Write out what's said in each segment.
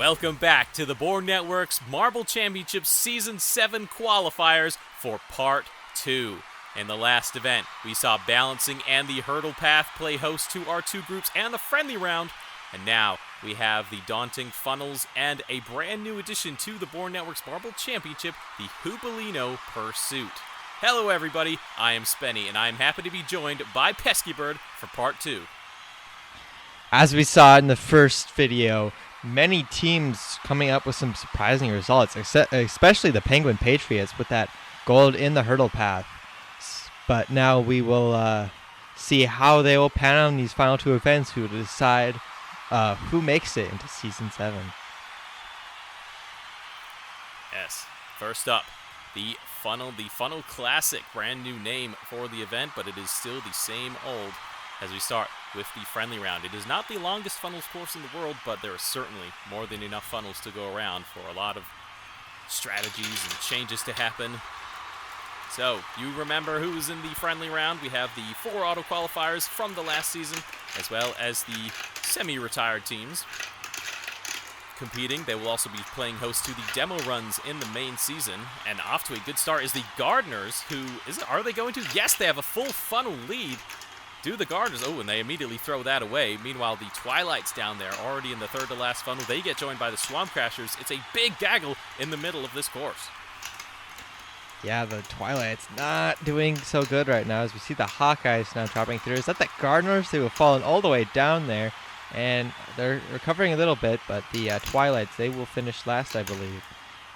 Welcome back to the Bourne Network's Marble Championship Season 7 qualifiers for Part 2. In the last event, we saw Balancing and the Hurdle Path play host to our two groups and the friendly round, and now we have the daunting Funnels and a brand new addition to the Bourne Network's Marble Championship, the Hubelino Pursuit. Hello everybody, I am Spenny, and I am happy to be joined by Pesky Bird for Part 2. As we saw in the first video, many teams coming up with some surprising results, especially the Penguin Patriots with that gold in the hurdle path. But now we will see how they will pan out in these final two events to decide who makes it into Season 7. Yes, first up, the Funnel Classic, brand new name for the event, but it is still the same old as we start with the friendly round. It is not the longest funnels course in the world, but there are certainly more than enough funnels to go around for a lot of strategies and changes to happen. So, you remember who's in the friendly round. We have the 4 auto qualifiers from the last season, as well as the semi-retired teams competing. They will also be playing host to the demo runs in the main season. And off to a good start is the Gardeners, who, are they going to? Yes, they have a full funnel lead. Do the Gardeners, and they immediately throw that away. Meanwhile, the Twilights down there, already in the third to last funnel, they get joined by the Swamp Crashers. It's a big gaggle in the middle of this course. Yeah, the Twilight's not doing so good right now as we see the Hawkeyes now dropping through. Is that the Gardeners? They have fallen all the way down there, and they're recovering a little bit, but the Twilights, they will finish last, I believe.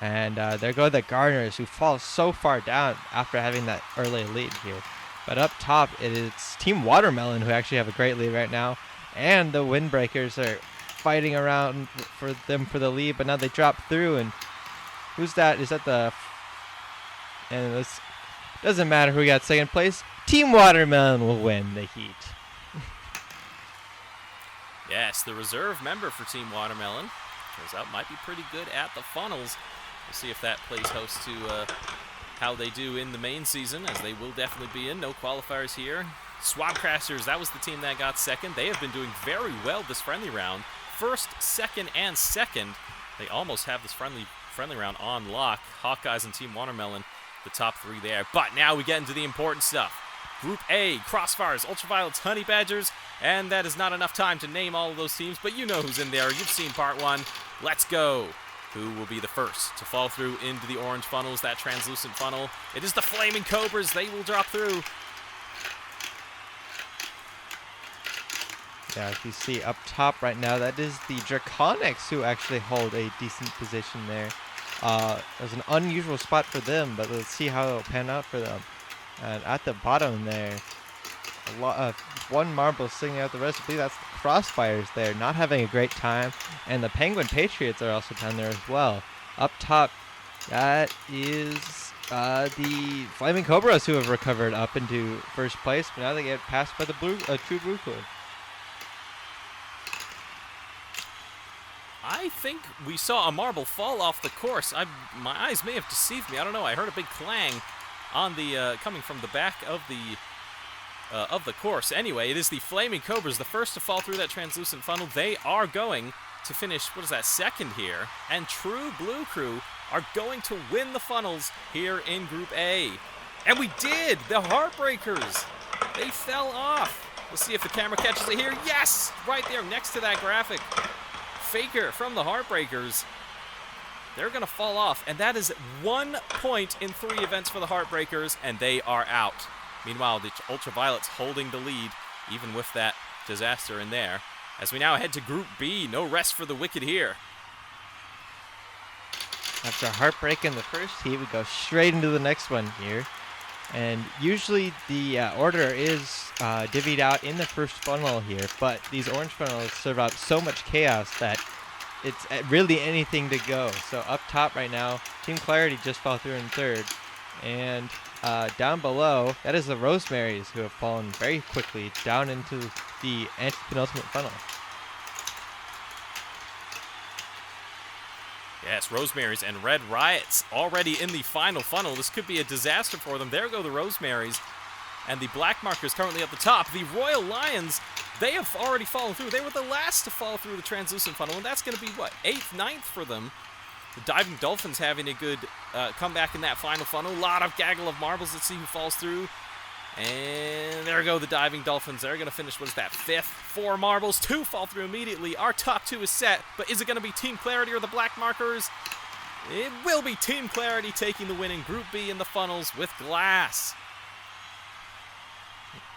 And there go the Gardeners, who fall so far down after having that early lead here. But up top, it is Team Watermelon, who actually have a great lead right now, and the Windbreakers are fighting around for the lead, but now they drop through, and who's that? Is that the... And this doesn't matter who got second place. Team Watermelon will win the heat. Yes, the reserve member for Team Watermelon, turns out, might be pretty good at the funnels. We'll see if that plays host to how they do in the main season, as they will definitely be in. No qualifiers here. Swamp Crashers, that was the team that got second. They have been doing very well this friendly round. First, second, and second. They almost have this friendly round on lock. Hawkeyes and Team Watermelon, the top 3 there. But now we get into the important stuff. Group A, Crossfires, Ultraviolets, Honey Badgers, and that is not enough time to name all of those teams, but you know who's in there. You've seen Part 1. Let's go. Who will be the first to fall through into the orange funnels, that translucent funnel? It is the Flaming Cobras. They will drop through. Yeah, as you see up top right now, that is the Draconics, who actually hold a decent position there. It was an unusual spot for them, but let's see how it'll pan out for them. And at the bottom there, one marble sticking out the rest. I believe that's the Crossfires there, not having a great time. And the Penguin Patriots are also down there as well. Up top, that is the Flaming Cobras, who have recovered up into first place. But now they get passed by the True Blue Club. I think we saw a marble fall off the course. My eyes may have deceived me. I don't know. I heard a big clang on the coming from the back of the course. Anyway, it is the Flaming Cobras, the first to fall through that translucent funnel. They are going to finish, second here. And True Blue Crew are going to win the funnels here in Group A. And we did! The Heartbreakers! They fell off. Let's see if the camera catches it here. Yes! Right there next to that graphic. Faker from the Heartbreakers. They're going to fall off, and that is 1 point in 3 events for the Heartbreakers, and they are out. Meanwhile, the Ultraviolets holding the lead, even with that disaster in there. As we now head to Group B, no rest for the wicked here. After a heartbreak in the first heat, we go straight into the next one here. And usually the order is divvied out in the first funnel here, but these orange funnels serve out so much chaos that it's really anything to go. So up top right now, Team Clarity just fell through in third. And down below, that is the Rosemaries, who have fallen very quickly down into the antepenultimate funnel. Yes, Rosemaries and Red Riots already in the final funnel. This could be a disaster for them. There go the Rosemaries. And the black markers currently at the top. The Royal Lions, they have already fallen through. They were the last to fall through the translucent funnel, and that's going to be, what, 8th, 9th for them. The Diving Dolphins having a good comeback in that final funnel. A lot of gaggle of marbles. Let's see who falls through. And there go the Diving Dolphins. They're going to finish, what is that, 5th? 4 marbles. 2 fall through immediately. Our top 2 is set, but is it going to be Team Clarity or the black markers? It will be Team Clarity taking the win in Group B in the funnels with glass.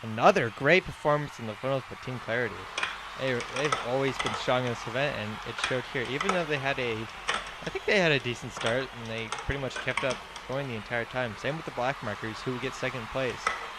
Another great performance in the funnels by Team Clarity. They've always been strong in this event, and it showed here. Even though they had I think they had a decent start, and they pretty much kept up going the entire time. Same with the black markers, who would get 2nd place.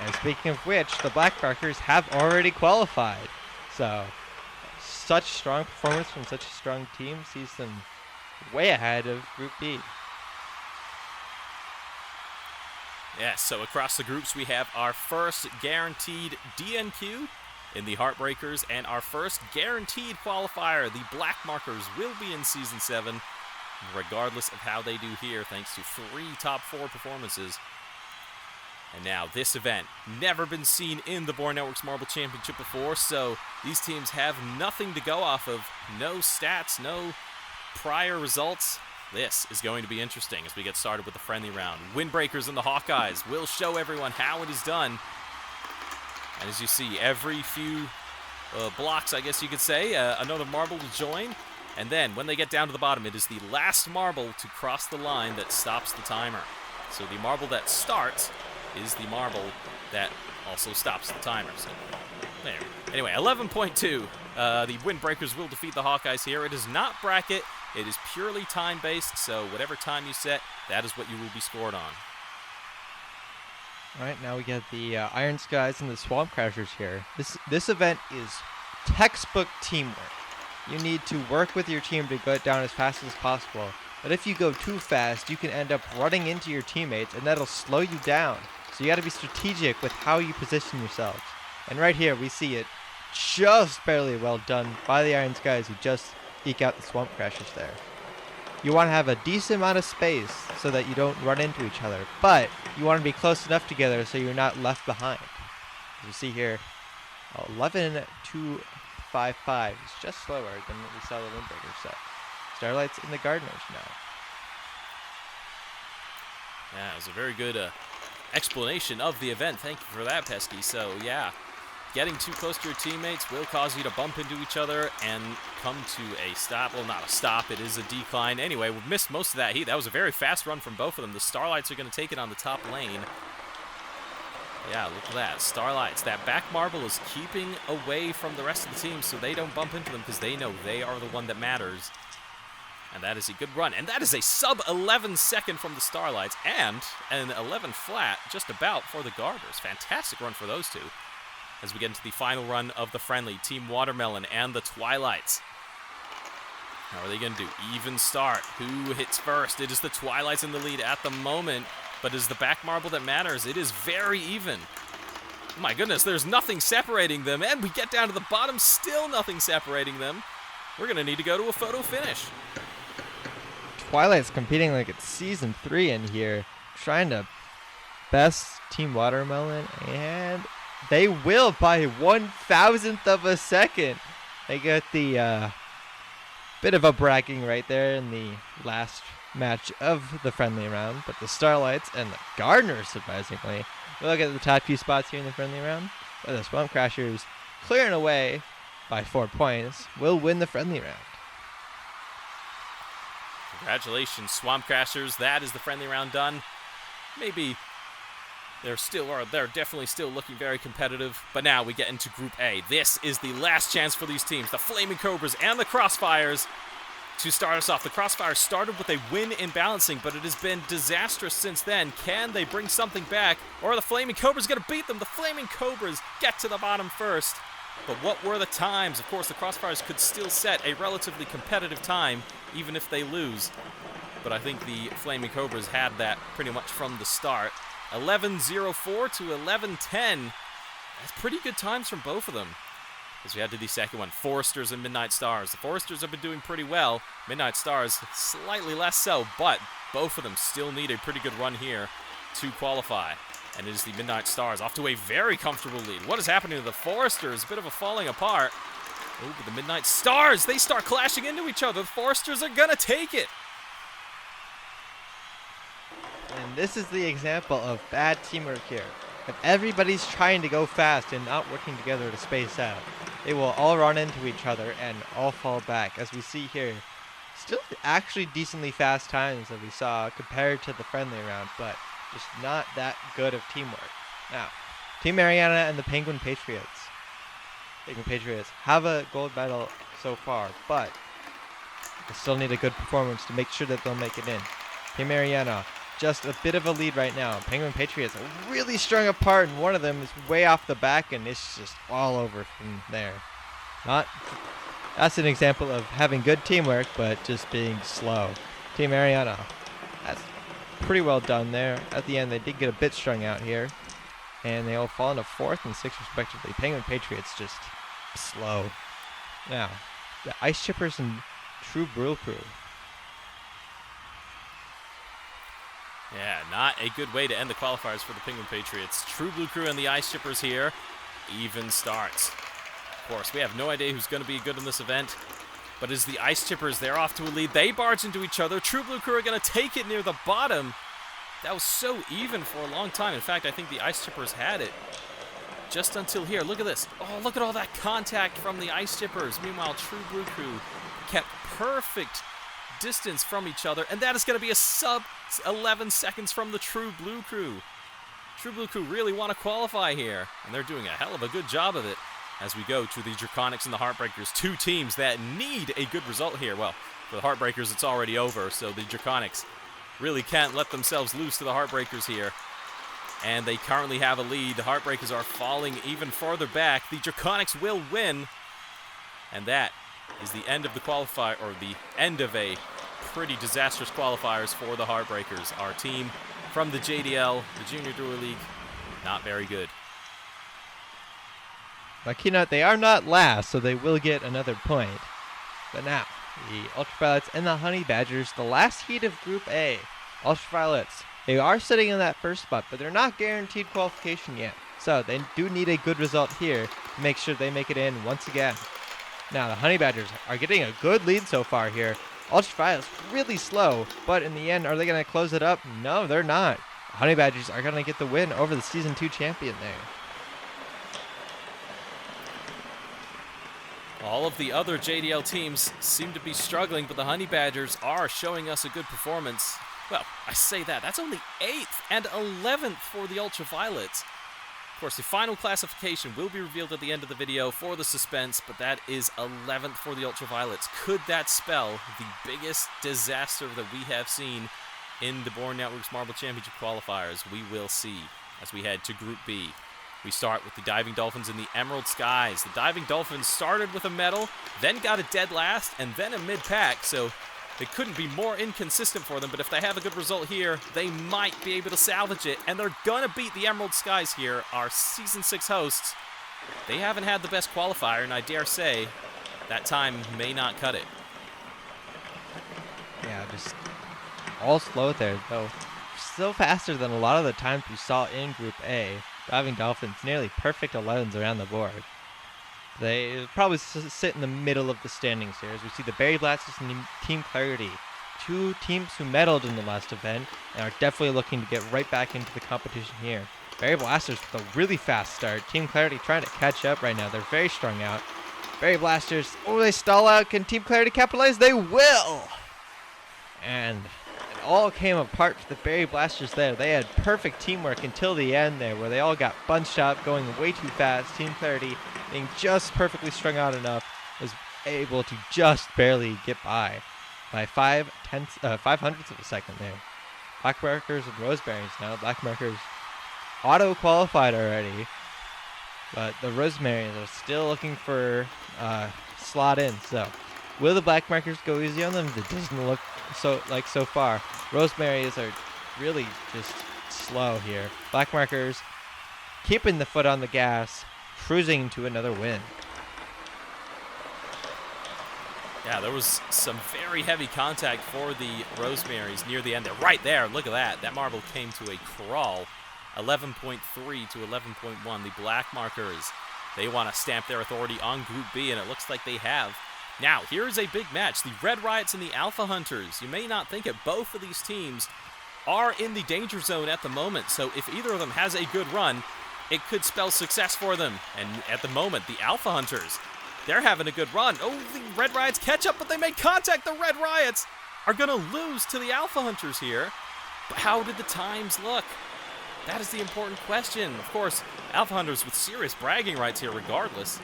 And speaking of which, the black markers have already qualified. So, such strong performance from such a strong team sees them way ahead of Group B. Yes, so across the groups we have our first guaranteed DNQ in the Heartbreakers, and our first guaranteed qualifier. The black markers will be in Season 7, regardless of how they do here, thanks to 3 top 4 performances. And now this event, never been seen in the Bourne Networks Marble Championship before, so these teams have nothing to go off of. No stats, no prior results. This is going to be interesting as we get started with the friendly round. Windbreakers and the Hawkeyes will show everyone how it is done. And as you see, every few blocks, I guess you could say, another marble will join. And then when they get down to the bottom, it is the last marble to cross the line that stops the timer. So the marble that starts is the marble that also stops the timer. So there. Anyway, 11.2. The Windbreakers will defeat the Hawkeyes here. It is not bracket. It is purely time-based, so whatever time you set, that is what you will be scored on. All right, now we get the Iron Skies and the Swamp Crashers here. This event is textbook teamwork. You need to work with your team to get down as fast as possible. But if you go too fast, you can end up running into your teammates, and that'll slow you down. So you got to be strategic with how you position yourselves. And right here, we see it just barely well done by the Iron Skies, who just eke out the Swamp Crashers there. You want to have a decent amount of space so that you don't run into each other, but you want to be close enough together so you're not left behind. As you see here, 11-2-5-5 is just slower than what we saw the Windbreakers set. Starlight's in the Gardeners now. Yeah, it was a very good explanation of the event. Thank you for that, Pesky. So, yeah, getting too close to your teammates will cause you to bump into each other and come to a stop. Well, not a stop. It is a decline. Anyway, we've missed most of that heat. That was a very fast run from both of them. The Starlights are going to take it on the top lane. Yeah, look at that. Starlights. That back marble is keeping away from the rest of the team so they don't bump into them because they know they are the one that matters. And that is a good run. And that is a sub-11 second from the Starlights and an 11 flat just about for the Garters. Fantastic run for those two. As we get into the final run of the friendly, Team Watermelon and the Twilights. How are they going to do? Even start. Who hits first? It is the Twilights in the lead at the moment, but it is the back marble that matters. It is very even. Oh my goodness, there's nothing separating them, and we get down to the bottom, still nothing separating them. We're going to need to go to a photo finish. Twilight's competing like it's Season 3 in here, trying to best Team Watermelon, and they will by 1,000th of a second. They get the bit of a bragging right there in the last match of the friendly round, but the Starlights and the Gardeners, surprisingly, will get the top few spots here in the friendly round. But the Swamp Crashers, clearing away by 4 points, will win the friendly round. Congratulations, Swamp Crashers. That is the friendly round done. Maybe they're definitely still looking very competitive. But now we get into Group A. This is the last chance for these teams, the Flaming Cobras and the Crossfires, to start us off. The Crossfires started with a win in balancing, but it has been disastrous since then. Can they bring something back, or are the Flaming Cobras going to beat them? The Flaming Cobras get to the bottom first. But what were the times? Of course, the Crossfires could still set a relatively competitive time, even if they lose. But I think the Flaming Cobras had that pretty much from the start. 11:04 to 11:10. That's pretty good times from both of them. As we head to the second one, Foresters and Midnight Stars. The Foresters have been doing pretty well. Midnight Stars slightly less so, but both of them still need a pretty good run here to qualify. And it is the Midnight Stars off to a very comfortable lead. What is happening to the Foresters? A bit of a falling apart. Oh, but the Midnight Stars, they start clashing into each other. The Foresters are going to take it. And this is the example of bad teamwork here. If everybody's trying to go fast and not working together to space out, they will all run into each other and all fall back. As we see here, still actually decently fast times that we saw compared to the friendly round, but just not that good of teamwork. Now, Team Mariana and the Penguin Patriots have a gold medal so far, but they still need a good performance to make sure that they'll make it in. Team Mariana, just a bit of a lead right now. Penguin Patriots are really strung apart, and one of them is way off the back, and it's just all over from there. That's an example of having good teamwork, but just being slow. Team Mariana, that's pretty well done there. At the end, they did get a bit strung out here, and they all fall into 4th and 6th respectively. Penguin Patriots just slow. Now, the Ice Chippers and True Blue Crew. Yeah, not a good way to end the qualifiers for the Penguin Patriots. True Blue Crew and the Ice Chippers here. Even starts. Of course, we have no idea who's going to be good in this event. But as the Ice Chippers, they're off to a lead. They barge into each other. True Blue Crew are going to take it near the bottom. That was so even for a long time. In fact, I think the Ice Chippers had it just until here. Look at this. Oh, look at all that contact from the Ice Chippers. Meanwhile, True Blue Crew kept perfect distance from each other, and that is going to be a sub 11 seconds from the True Blue Crew. True Blue Crew really want to qualify here, and they're doing a hell of a good job of it as we go to the Draconics and the Heartbreakers, two teams that need a good result here. Well, for the Heartbreakers, it's already over, so the Draconics really can't let themselves loose to the Heartbreakers here, and they currently have a lead. The Heartbreakers are falling even farther back. The Draconics will win, and that is the end of the qualifier, or the end of a pretty disastrous qualifiers for the Heartbreakers. Our team from the JDL, the Junior Duo League, not very good. Lucky not, they are not last, so they will get another point. But now, the Ultraviolets and the Honey Badgers, the last heat of Group A. Ultraviolets, they are sitting in that first spot, but they're not guaranteed qualification yet. So they do need a good result here to make sure they make it in once again. Now, the Honey Badgers are getting a good lead so far here. Ultraviolets really slow, but in the end, are they going to close it up? No, they're not. The Honey Badgers are going to get the win over the Season 2 champion there. All of the other JDL teams seem to be struggling, but the Honey Badgers are showing us a good performance. Well, I say that. That's only 8th and 11th for the Ultraviolets. Of course, the final classification will be revealed at the end of the video for the suspense, but that is 11th for the Ultraviolets. Could that spell the biggest disaster that we have seen in the Bourne Networks Marble Championship qualifiers? We will see as we head to Group B. We start with the Diving Dolphins in the Emerald Skies. The Diving Dolphins started with a medal, then got a dead last, and then a mid-pack, so it couldn't be more inconsistent for them, but if they have a good result here, they might be able to salvage it, and they're going to beat the Emerald Skies here, our Season 6 hosts. They haven't had the best qualifier, and I dare say that time may not cut it. Yeah, just all slow there, though. Still faster than a lot of the times we saw in Group A. Diving Dolphins, nearly perfect 11s around the board. They probably sit in the middle of the standings here as we see the Berry Blasters and Team Clarity. Two teams who medaled in the last event and are definitely looking to get right back into the competition here. Berry Blasters with a really fast start. Team Clarity trying to catch up right now. They're very strung out. Berry Blasters, oh, they stall out. Can Team Clarity capitalize? They will! And it all came apart for the Berry Blasters there. They had perfect teamwork until the end there, where they all got bunched up, going way too fast. Team Clarity, being just perfectly strung out enough, was able to just barely get by 5/100ths of a second there. Blackmarkers and Roseberries now. Blackmarkers auto-qualified already, but the Rosemaries are still looking for slot in. So, will the Blackmarkers go easy on them? It doesn't look so far. Rosemaries are really just slow here. Blackmarkers keeping the foot on the gas, cruising to another win. Yeah, there was some very heavy contact for the Rosemaries near the end there. Right there, look at that. That marble came to a crawl 11.3 to 11.1. The black markers, they want to stamp their authority on Group B, and it looks like they have. Now, here's a big match. The Red Riots and the Alpha Hunters. You may not think it. Both of these teams are in the danger zone at the moment, so if either of them has a good run, it could spell success for them. And at the moment, the Alpha Hunters, they're having a good run. Oh, the Red Riots catch up, but they make contact. The Red Riots are going to lose to the Alpha Hunters here. But how did the times look? That is the important question. Of course, Alpha Hunters with serious bragging rights here regardless.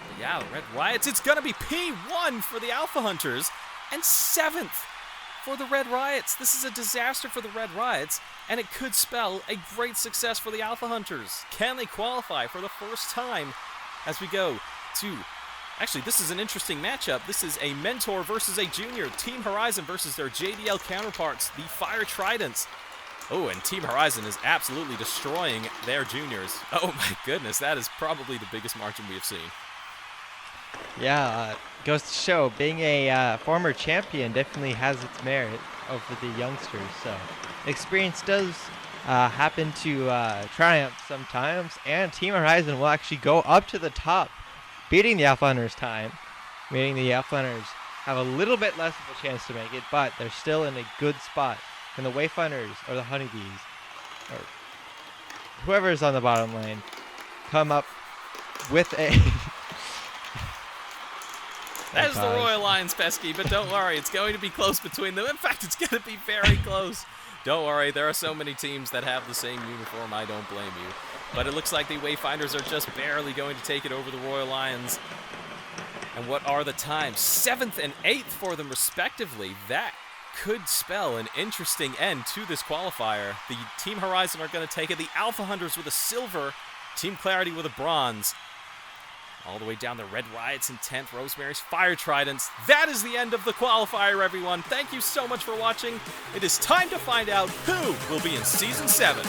But yeah, the Red Riots, it's going to be P1 for the Alpha Hunters and 7th for the Red Riots. This is a disaster for the Red Riots, and it could spell a great success for the Alpha Hunters. Can they qualify for the first time as we go to... Actually, this is an interesting matchup. This is a mentor versus a junior. Team Horizon versus their JDL counterparts, the Fire Tridents. Oh, and Team Horizon is absolutely destroying their juniors. Oh my goodness, that is probably the biggest margin we have seen. Yeah, goes to show, being a former champion definitely has its merit over the youngsters. So experience does happen to triumph sometimes, and Team Horizon will actually go up to the top, beating the Alpha Hunters time, meaning the Alpha Hunters have a little bit less of a chance to make it, but they're still in a good spot. Can the Wayfinders or the Honeybees or whoever is on the bottom lane come up with a... That is the Royal Lions, Pesky, but don't worry, it's going to be close between them. In fact, it's going to be very close. Don't worry, there are so many teams that have the same uniform, I don't blame you. But it looks like the Wayfinders are just barely going to take it over the Royal Lions. And what are the times? 7th and 8th for them, respectively. That could spell an interesting end to this qualifier. The Team Horizon are going to take it. The Alpha Hunters with a silver. Team Clarity with a bronze. All the way down the Red Riots in 10th. Rosemary's Fire Tridents. That is the end of the qualifier, everyone. Thank you so much for watching. It is time to find out who will be in Season 7.